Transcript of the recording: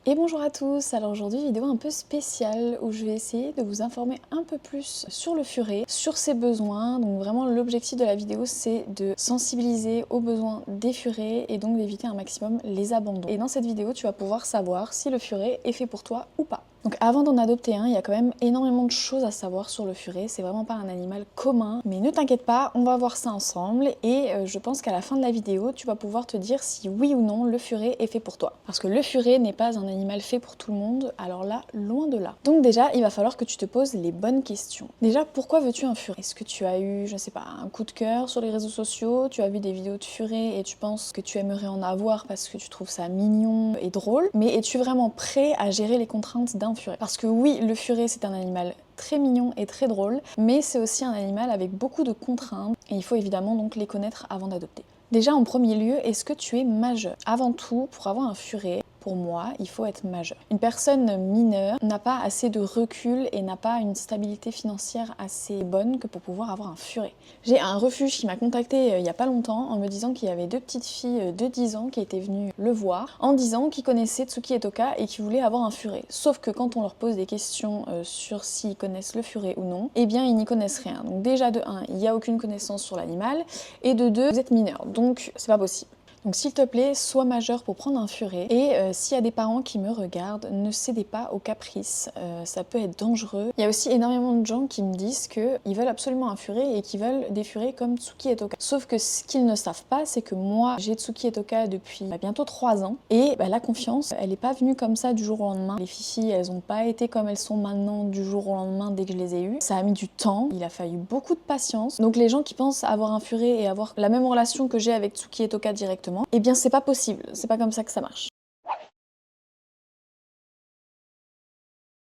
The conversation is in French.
Et bonjour à tous, alors aujourd'hui vidéo un peu spéciale où je vais essayer de vous informer un peu plus sur le furet, sur ses besoins. Donc vraiment l'objectif de la vidéo c'est de sensibiliser aux besoins des furets et donc d'éviter un maximum les abandons. Et dans cette vidéo tu vas pouvoir savoir si le furet est fait pour toi ou pas. Donc avant d'en adopter un, il y a quand même énormément de choses à savoir sur le furet, c'est vraiment pas un animal commun, mais ne t'inquiète pas, on va voir ça ensemble et je pense qu'à la fin de la vidéo, tu vas pouvoir te dire si oui ou non le furet est fait pour toi. Parce que le furet n'est pas un animal fait pour tout le monde, alors là, loin de là. Donc déjà, il va falloir que tu te poses les bonnes questions. Déjà, pourquoi veux-tu un furet? Est-ce que tu as eu, je sais pas, un coup de cœur sur les réseaux sociaux, tu as vu des vidéos de furet et tu penses que tu aimerais en avoir parce que tu trouves ça mignon et drôle, mais es-tu vraiment prêt à gérer les contraintes d'un furet? Parce que oui, le furet c'est un animal très mignon et très drôle, mais c'est aussi un animal avec beaucoup de contraintes et il faut évidemment donc les connaître avant d'adopter. Déjà en premier lieu, est-ce que tu es majeur? Avant tout, pour avoir un furet, pour moi, il faut être majeur. Une personne mineure n'a pas assez de recul et n'a pas une stabilité financière assez bonne que pour pouvoir avoir un furet. J'ai un refuge qui m'a contacté il y a pas longtemps en me disant qu'il y avait deux petites filles de 10 ans qui étaient venues le voir en disant qu'ils connaissaient Tsuki et Toka et qui voulaient avoir un furet. Sauf que quand on leur pose des questions sur s'ils connaissent le furet ou non, eh bien ils n'y connaissent rien. Donc déjà de 1, il n'y a aucune connaissance sur l'animal et de 2, vous êtes mineur, donc c'est pas possible. Donc s'il te plaît, sois majeur pour prendre un furet et s'il y a des parents qui me regardent, ne cédez pas aux caprices, ça peut être dangereux. Il y a aussi énormément de gens qui me disent qu'ils veulent absolument un furet et qu'ils veulent des furets comme Tsuki et Toka. Sauf que ce qu'ils ne savent pas, c'est que moi j'ai Tsuki et Toka depuis bientôt 3 ans et la confiance, elle n'est pas venue comme ça du jour au lendemain. Les filles, elles n'ont pas été comme elles sont maintenant du jour au lendemain dès que je les ai eues. Ça a mis du temps, il a fallu beaucoup de patience. Donc les gens qui pensent avoir un furet et avoir la même relation que j'ai avec Tsuki et Toka directement, eh bien c'est pas possible, c'est pas comme ça que ça marche.